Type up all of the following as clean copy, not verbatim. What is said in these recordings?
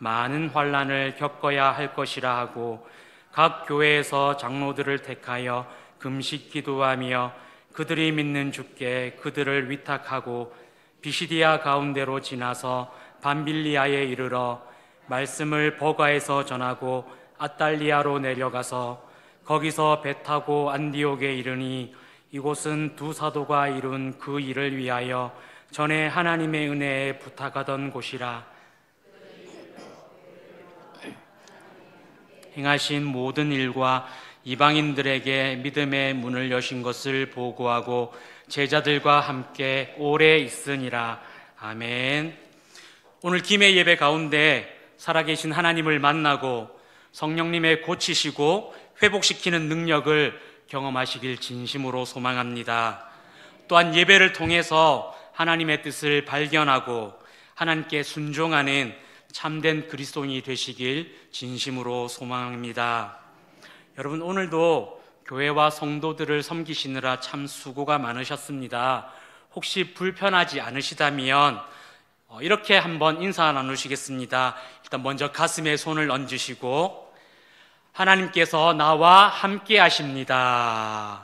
많은 환난을 겪어야 할 것이라 하고 각 교회에서 장로들을 택하여 금식 기도하며 그들이 믿는 주께 그들을 위탁하고 비시디아 가운데로 지나서 밤빌리아에 이르러 말씀을 버가에서 전하고 아탈리아로 내려가서 거기서 배 타고 안디옥에 이르니 이곳은 두 사도가 이룬 그 일을 위하여 전에 하나님의 은혜에 부탁하던 곳이라. 행하신 모든 일과 이방인들에게 믿음의 문을 여신 것을 보고하고 제자들과 함께 오래 있으니라. 아멘. 오늘 김해 예배 가운데 살아계신 하나님을 만나고 성령님의 고치시고 회복시키는 능력을 경험하시길 진심으로 소망합니다. 또한 예배를 통해서 하나님의 뜻을 발견하고 하나님께 순종하는 참된 그리스도인이 되시길 진심으로 소망합니다. 여러분, 오늘도 교회와 성도들을 섬기시느라 참 수고가 많으셨습니다. 혹시 불편하지 않으시다면 이렇게 한번 인사 나누시겠습니다. 일단 먼저 가슴에 손을 얹으시고 하나님께서 나와 함께 하십니다.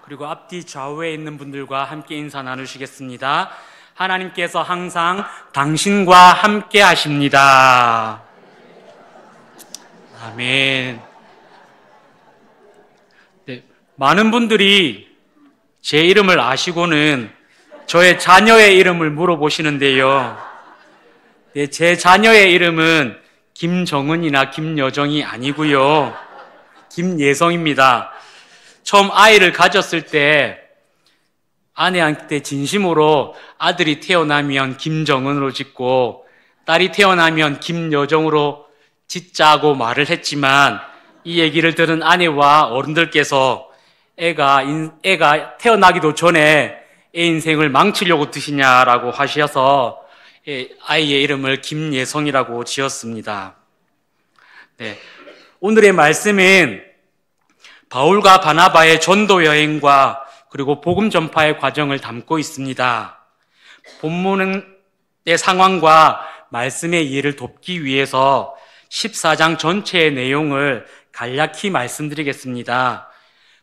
그리고 앞뒤 좌우에 있는 분들과 함께 인사 나누시겠습니다. 하나님께서 항상 당신과 함께 하십니다. 아멘. 네, 많은 분들이 제 이름을 아시고는 저의 자녀의 이름을 물어보시는데요. 네, 제 자녀의 이름은 김정은이나 김여정이 아니고요. 김예성입니다. 처음 아이를 가졌을 때 아내한테 진심으로 아들이 태어나면 김정은으로 짓고 딸이 태어나면 김여정으로 짓자고 말을 했지만 이 얘기를 들은 아내와 어른들께서 애가 태어나기도 전에 애 인생을 망치려고 드시냐라고 하셔서 아이의 이름을 김예성이라고 지었습니다. 네, 오늘의 말씀은 바울과 바나바의 전도 여행과 그리고 복음 전파의 과정을 담고 있습니다. 본문의 상황과 말씀의 이해를 돕기 위해서 14장 전체의 내용을 간략히 말씀드리겠습니다.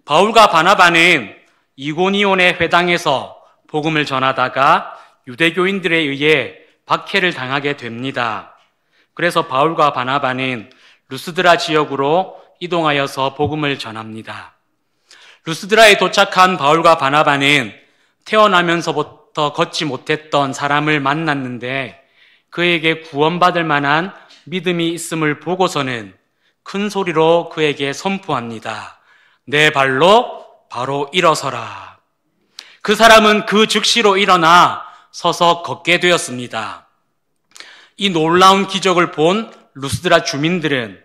바울과 바나바는 이고니온의 회당에서 복음을 전하다가 유대교인들에 의해 박해를 당하게 됩니다. 그래서 바울과 바나바는 루스드라 지역으로 이동하여서 복음을 전합니다. 루스드라에 도착한 바울과 바나바는 태어나면서부터 걷지 못했던 사람을 만났는데 그에게 구원받을 만한 믿음이 있음을 보고서는 큰 소리로 그에게 선포합니다. 내 발로 바로 일어서라. 그 사람은 그 즉시로 일어나 서서 걷게 되었습니다. 이 놀라운 기적을 본 루스드라 주민들은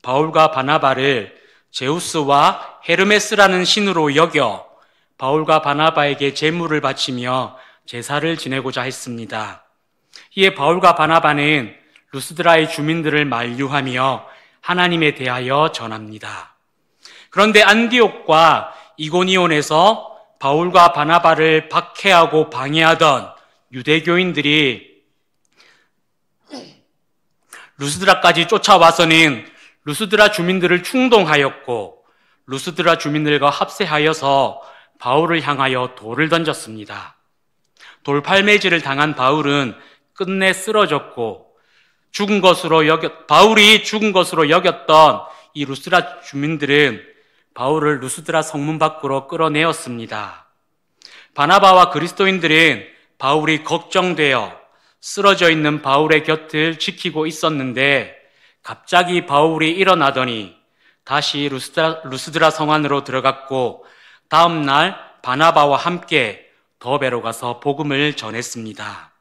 바울과 바나바를 제우스와 헤르메스라는 신으로 여겨 바울과 바나바에게 제물을 바치며 제사를 지내고자 했습니다. 이에 바울과 바나바는 루스드라의 주민들을 만류하며 하나님에 대하여 전합니다. 그런데 안디옥과 이고니온에서 바울과 바나바를 박해하고 방해하던 유대교인들이 루스드라까지 쫓아와서는 루스드라 주민들을 충동하였고 루스드라 주민들과 합세하여서 바울을 향하여 돌을 던졌습니다. 돌팔매질을 당한 바울은 끝내 쓰러졌고 바울이 죽은 것으로 여겼던 이 루스드라 주민들은 바울을 루스드라 성문 밖으로 끌어내었습니다. 바나바와 그리스도인들은 바울이 걱정되어 쓰러져 있는 바울의 곁을 지키고 있었는데 갑자기 바울이 일어나더니 다시 루스드라 성 안으로 들어갔고 다음 날 바나바와 함께 더베로 가서 복음을 전했습니다.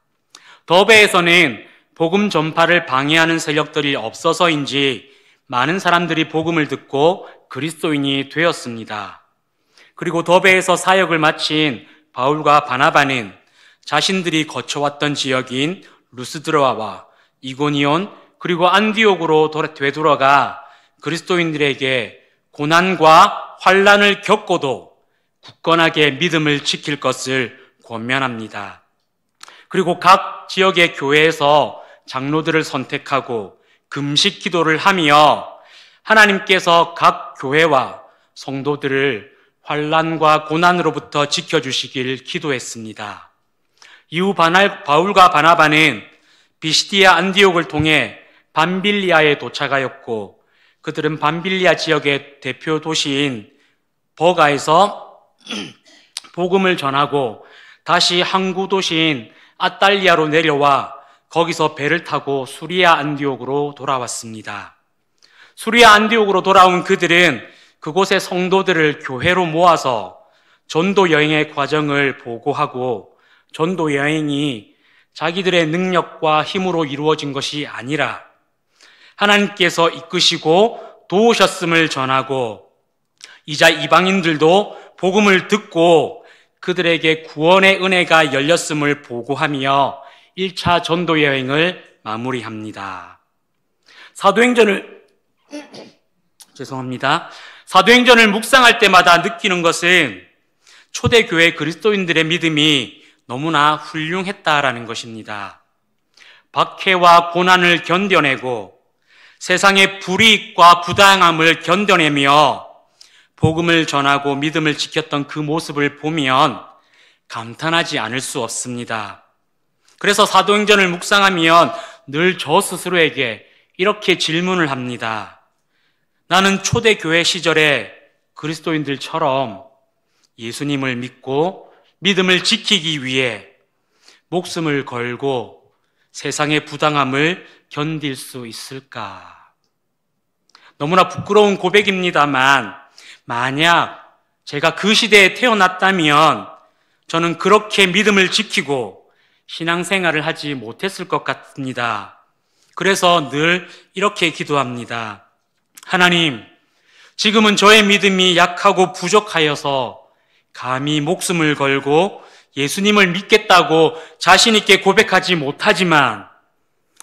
더베에서는 복음 전파를 방해하는 세력들이 없어서인지 많은 사람들이 복음을 듣고 그리스도인이 되었습니다. 그리고 더베에서 사역을 마친 바울과 바나바는 자신들이 거쳐왔던 지역인 루스드라와 이고니온 그리고 안디옥으로 되돌아가 그리스도인들에게 고난과 환난을 겪고도 굳건하게 믿음을 지킬 것을 권면합니다. 그리고 각 지역의 교회에서 장로들을 선택하고 금식 기도를 하며 하나님께서 각 교회와 성도들을 환난과 고난으로부터 지켜주시길 기도했습니다. 이후 바울과 바나바는 비시디아 안디옥을 통해 밤빌리아에 도착하였고 그들은 밤빌리아 지역의 대표 도시인 버가에서 복음을 전하고 다시 항구 도시인 아탈리아로 내려와 거기서 배를 타고 수리아 안디옥으로 돌아왔습니다. 수리아 안디옥으로 돌아온 그들은 그곳의 성도들을 교회로 모아서 전도 여행의 과정을 보고하고 전도 여행이 자기들의 능력과 힘으로 이루어진 것이 아니라 하나님께서 이끄시고 도우셨음을 전하고 이자 이방인들도 복음을 듣고 그들에게 구원의 은혜가 열렸음을 보고하며 1차 전도 여행을 마무리합니다. 사도행전을 묵상할 때마다 느끼는 것은 초대교회 그리스도인들의 믿음이 너무나 훌륭했다라는 것입니다. 박해와 고난을 견뎌내고 세상의 불이익과 부당함을 견뎌내며 복음을 전하고 믿음을 지켰던 그 모습을 보면 감탄하지 않을 수 없습니다. 그래서 사도행전을 묵상하면 늘 저 스스로에게 이렇게 질문을 합니다. 나는 초대교회 시절에 그리스도인들처럼 예수님을 믿고 믿음을 지키기 위해 목숨을 걸고 세상의 부당함을 견딜 수 있을까? 너무나 부끄러운 고백입니다만 만약 제가 그 시대에 태어났다면 저는 그렇게 믿음을 지키고 신앙생활을 하지 못했을 것 같습니다. 그래서 늘 이렇게 기도합니다. 하나님, 지금은 저의 믿음이 약하고 부족하여서 감히 목숨을 걸고 예수님을 믿겠다고 자신 있게 고백하지 못하지만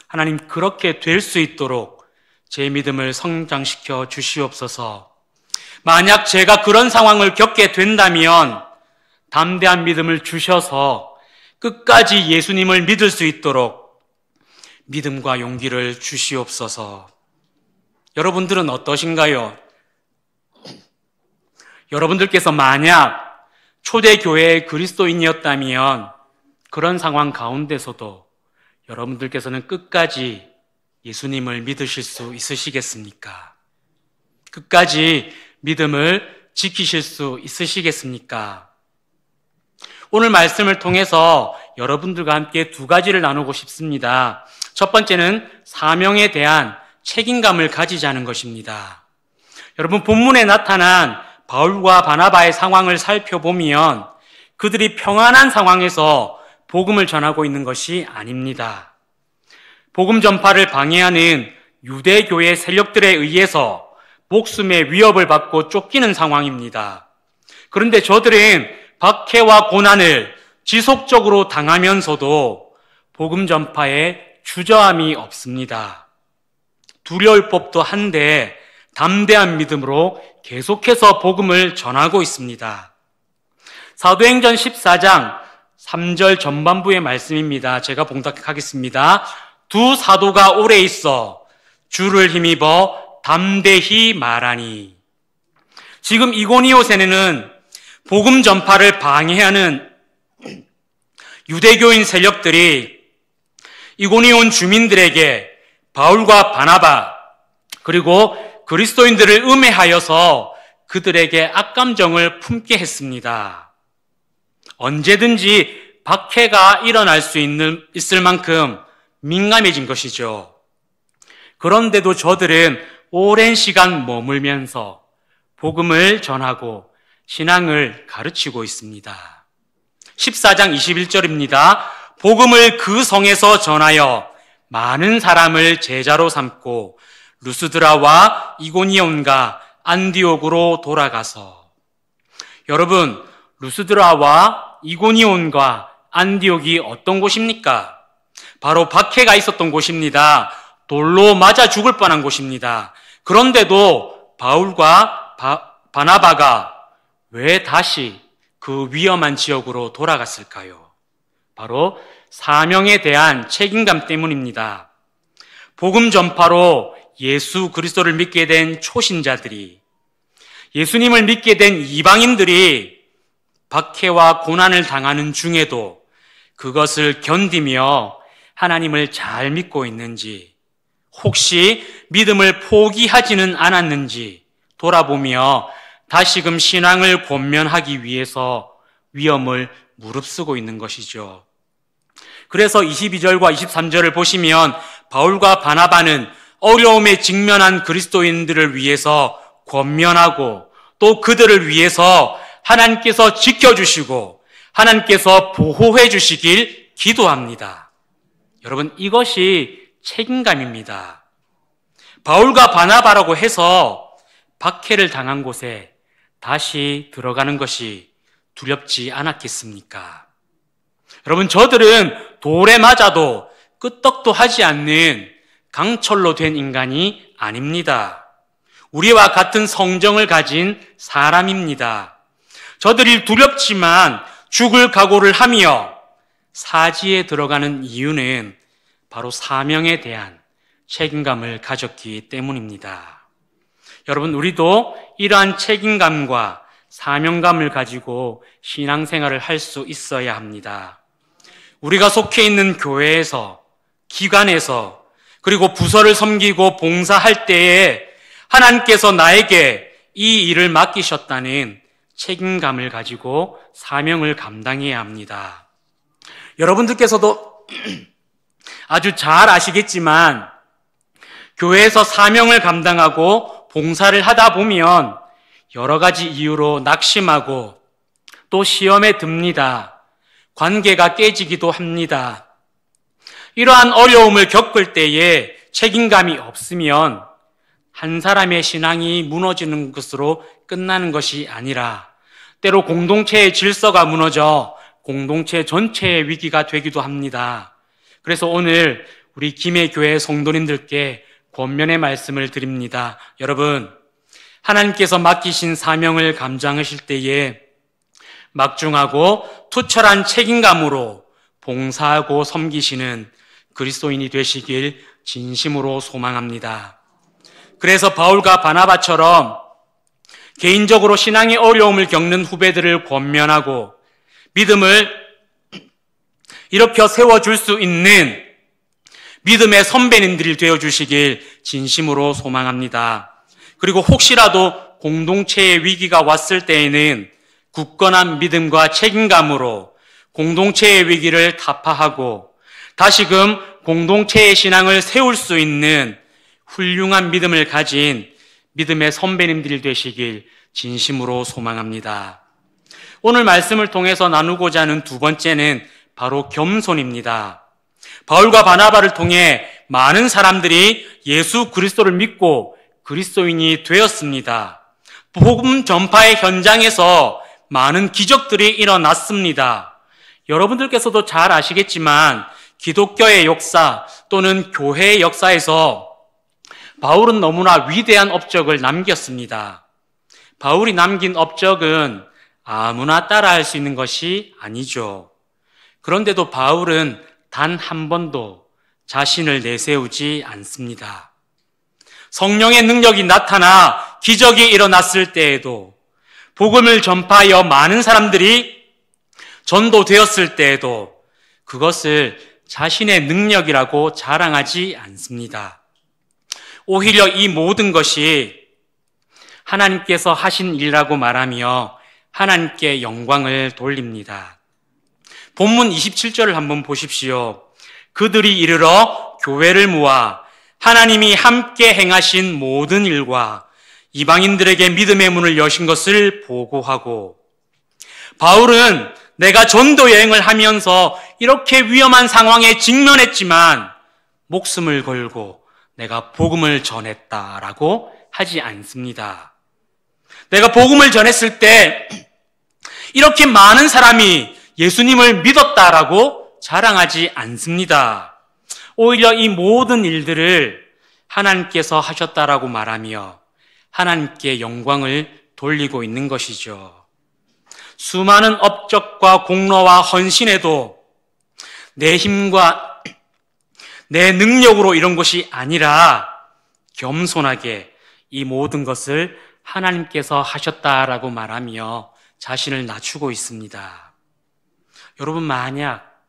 하나님, 그렇게 될 수 있도록 제 믿음을 성장시켜 주시옵소서. 만약 제가 그런 상황을 겪게 된다면 담대한 믿음을 주셔서 끝까지 예수님을 믿을 수 있도록 믿음과 용기를 주시옵소서. 여러분들은 어떠신가요? 여러분들께서 만약 초대교회의 그리스도인이었다면 그런 상황 가운데서도 여러분들께서는 끝까지 예수님을 믿으실 수 있으시겠습니까? 끝까지 믿음을 지키실 수 있으시겠습니까? 오늘 말씀을 통해서 여러분들과 함께 두 가지를 나누고 싶습니다. 첫 번째는 사명에 대한 책임감을 가지자는 것입니다. 여러분, 본문에 나타난 바울과 바나바의 상황을 살펴보면 그들이 평안한 상황에서 복음을 전하고 있는 것이 아닙니다. 복음 전파를 방해하는 유대교의 세력들에 의해서 목숨의 위협을 받고 쫓기는 상황입니다. 그런데 저들은 박해와 고난을 지속적으로 당하면서도 복음 전파에 주저함이 없습니다. 두려울 법도 한데 담대한 믿음으로 계속해서 복음을 전하고 있습니다. 사도행전 14장 3절 전반부의 말씀입니다. 제가 봉독하겠습니다. 두 사도가 오래 있어 주를 힘입어 담대히 말하니. 지금 이고니오세는 복음 전파를 방해하는 유대교인 세력들이 이고니온 주민들에게 바울과 바나바 그리고 그리스도인들을 음해하여서 그들에게 악감정을 품게 했습니다. 언제든지 박해가 일어날 수 있을 만큼 민감해진 것이죠. 그런데도 저들은 오랜 시간 머물면서 복음을 전하고 신앙을 가르치고 있습니다. 14장 21절입니다. 복음을 그 성에서 전하여 많은 사람을 제자로 삼고 루스드라와 이고니온과 안디옥으로 돌아가서. 여러분, 루스드라와 이고니온과 안디옥이 어떤 곳입니까? 바로 박해가 있었던 곳입니다. 돌로 맞아 죽을 뻔한 곳입니다. 그런데도 바울과 바나바가 왜 다시 그 위험한 지역으로 돌아갔을까요? 바로 사명에 대한 책임감 때문입니다. 복음 전파로 예수 그리스도를 믿게 된 초신자들이, 예수님을 믿게 된 이방인들이 박해와 고난을 당하는 중에도 그것을 견디며 하나님을 잘 믿고 있는지, 혹시 믿음을 포기하지는 않았는지 돌아보며 다시금 신앙을 권면하기 위해서 위험을 무릅쓰고 있는 것이죠. 그래서 22절과 23절을 보시면 바울과 바나바는 어려움에 직면한 그리스도인들을 위해서 권면하고 또 그들을 위해서 하나님께서 지켜주시고 하나님께서 보호해 주시길 기도합니다. 여러분, 이것이 책임감입니다. 바울과 바나바라고 해서 박해를 당한 곳에 다시 들어가는 것이 두렵지 않았겠습니까? 여러분, 저들은 돌에 맞아도 끄떡도 하지 않는 강철로 된 인간이 아닙니다. 우리와 같은 성정을 가진 사람입니다. 저들이 두렵지만 죽을 각오를 하며 사지에 들어가는 이유는 바로 사명에 대한 책임감을 가졌기 때문입니다. 여러분, 우리도 이러한 책임감과 사명감을 가지고 신앙생활을 할 수 있어야 합니다. 우리가 속해 있는 교회에서, 기관에서, 그리고 부서를 섬기고 봉사할 때에 하나님께서 나에게 이 일을 맡기셨다는 책임감을 가지고 사명을 감당해야 합니다. 여러분들께서도 아주 잘 아시겠지만 교회에서 사명을 감당하고 봉사를 하다 보면 여러 가지 이유로 낙심하고 또 시험에 듭니다. 관계가 깨지기도 합니다. 이러한 어려움을 겪을 때에 책임감이 없으면 한 사람의 신앙이 무너지는 것으로 끝나는 것이 아니라 때로 공동체의 질서가 무너져 공동체 전체의 위기가 되기도 합니다. 그래서 오늘 우리 김해교회 성도님들께 권면의 말씀을 드립니다. 여러분, 하나님께서 맡기신 사명을 감당하실 때에 막중하고 투철한 책임감으로 봉사하고 섬기시는 그리스도인이 되시길 진심으로 소망합니다. 그래서 바울과 바나바처럼 개인적으로 신앙의 어려움을 겪는 후배들을 권면하고 믿음을 일으켜 세워줄 수 있는 믿음의 선배님들이 되어주시길 진심으로 소망합니다. 그리고 혹시라도 공동체의 위기가 왔을 때에는 굳건한 믿음과 책임감으로 공동체의 위기를 타파하고 다시금 공동체의 신앙을 세울 수 있는 훌륭한 믿음을 가진 믿음의 선배님들이 되시길 진심으로 소망합니다. 오늘 말씀을 통해서 나누고자 하는 두 번째는 바로 겸손입니다. 바울과 바나바를 통해 많은 사람들이 예수 그리스도를 믿고 그리스도인이 되었습니다. 복음 전파의 현장에서 많은 기적들이 일어났습니다. 여러분들께서도 잘 아시겠지만 기독교의 역사 또는 교회의 역사에서 바울은 너무나 위대한 업적을 남겼습니다. 바울이 남긴 업적은 아무나 따라할 수 있는 것이 아니죠. 그런데도 바울은 단 한 번도 자신을 내세우지 않습니다. 성령의 능력이 나타나 기적이 일어났을 때에도, 복음을 전파하여 많은 사람들이 전도되었을 때에도 그것을 자신의 능력이라고 자랑하지 않습니다. 오히려 이 모든 것이 하나님께서 하신 일이라고 말하며 하나님께 영광을 돌립니다. 본문 27절을 한번 보십시오. 그들이 이르러 교회를 모아 하나님이 함께 행하신 모든 일과 이방인들에게 믿음의 문을 여신 것을 보고하고, 바울은 내가 전도 여행을 하면서 이렇게 위험한 상황에 직면했지만 목숨을 걸고 내가 복음을 전했다라고 하지 않습니다. 내가 복음을 전했을 때 이렇게 많은 사람이 예수님을 믿었다라고 자랑하지 않습니다. 오히려 이 모든 일들을 하나님께서 하셨다라고 말하며 하나님께 영광을 돌리고 있는 것이죠. 수많은 업적과 공로와 헌신에도 내 힘과 내 능력으로 이런 것이 아니라 겸손하게 이 모든 것을 하나님께서 하셨다라고 말하며 자신을 낮추고 있습니다. 여러분, 만약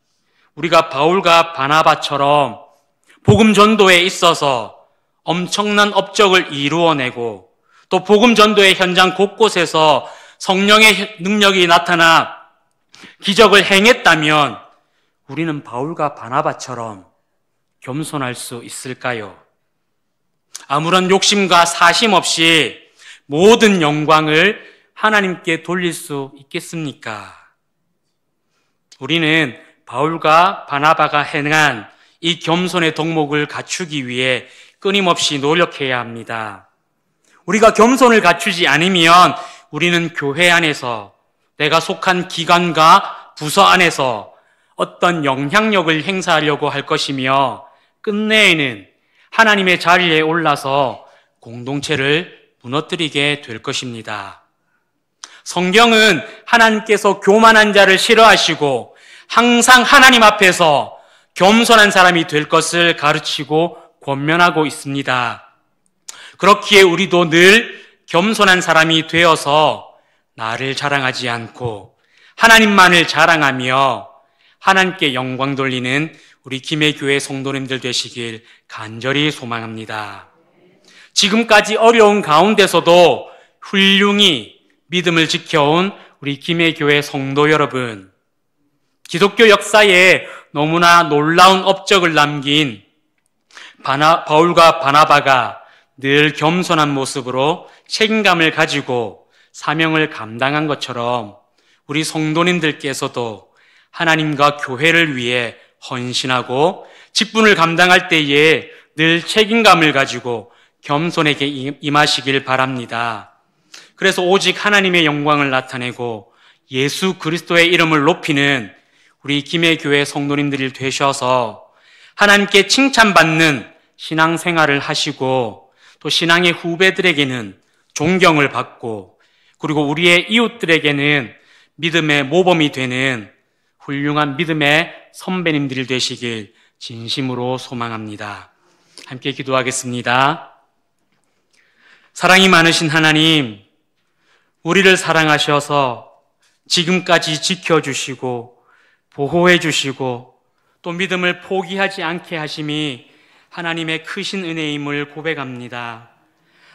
우리가 바울과 바나바처럼 복음 전도에 있어서 엄청난 업적을 이루어내고 또 복음 전도의 현장 곳곳에서 성령의 능력이 나타나 기적을 행했다면 우리는 바울과 바나바처럼 겸손할 수 있을까요? 아무런 욕심과 사심 없이 모든 영광을 하나님께 돌릴 수 있겠습니까? 우리는 바울과 바나바가 행한 이 겸손의 덕목을 갖추기 위해 끊임없이 노력해야 합니다. 우리가 겸손을 갖추지 않으면 우리는 교회 안에서 내가 속한 기관과 부서 안에서 어떤 영향력을 행사하려고 할 것이며 끝내에는 하나님의 자리에 올라서 공동체를 무너뜨리게 될 것입니다. 성경은 하나님께서 교만한 자를 싫어하시고 항상 하나님 앞에서 겸손한 사람이 될 것을 가르치고 권면하고 있습니다. 그렇기에 우리도 늘 겸손한 사람이 되어서 나를 자랑하지 않고 하나님만을 자랑하며 하나님께 영광 돌리는 우리 김해교회 성도님들 되시길 간절히 소망합니다. 지금까지 어려운 가운데서도 훌륭히 믿음을 지켜온 우리 김해교회 성도 여러분, 기독교 역사에 너무나 놀라운 업적을 남긴 바울과 바나바가 늘 겸손한 모습으로 책임감을 가지고 사명을 감당한 것처럼 우리 성도님들께서도 하나님과 교회를 위해 헌신하고 직분을 감당할 때에 늘 책임감을 가지고 겸손하게 임하시길 바랍니다. 그래서 오직 하나님의 영광을 나타내고 예수 그리스도의 이름을 높이는 우리 김해교회 성도님들이 되셔서 하나님께 칭찬받는 신앙생활을 하시고 또 신앙의 후배들에게는 존경을 받고 그리고 우리의 이웃들에게는 믿음의 모범이 되는 훌륭한 믿음의 선배님들이 되시길 진심으로 소망합니다. 함께 기도하겠습니다. 사랑이 많으신 하나님, 우리를 사랑하셔서 지금까지 지켜주시고 보호해 주시고 또 믿음을 포기하지 않게 하심이 하나님의 크신 은혜임을 고백합니다.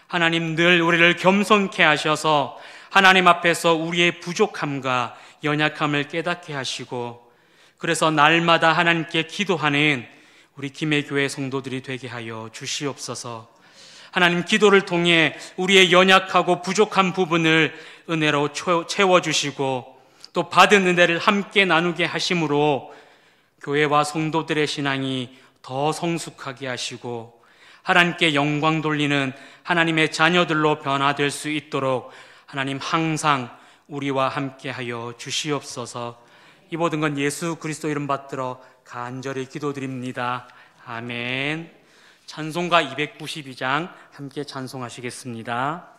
하나님, 늘 우리를 겸손케 하셔서 하나님 앞에서 우리의 부족함과 연약함을 깨닫게 하시고 그래서 날마다 하나님께 기도하는 우리 김해교회 성도들이 되게 하여 주시옵소서. 하나님, 기도를 통해 우리의 연약하고 부족한 부분을 은혜로 채워주시고 또 받은 은혜를 함께 나누게 하심으로 교회와 성도들의 신앙이 더 성숙하게 하시고 하나님께 영광 돌리는 하나님의 자녀들로 변화될 수 있도록 하나님 항상 우리와 함께 하여 주시옵소서. 이 모든 건 예수 그리스도 이름 받들어 간절히 기도드립니다. 아멘. 찬송가 292장 함께 찬송하시겠습니다.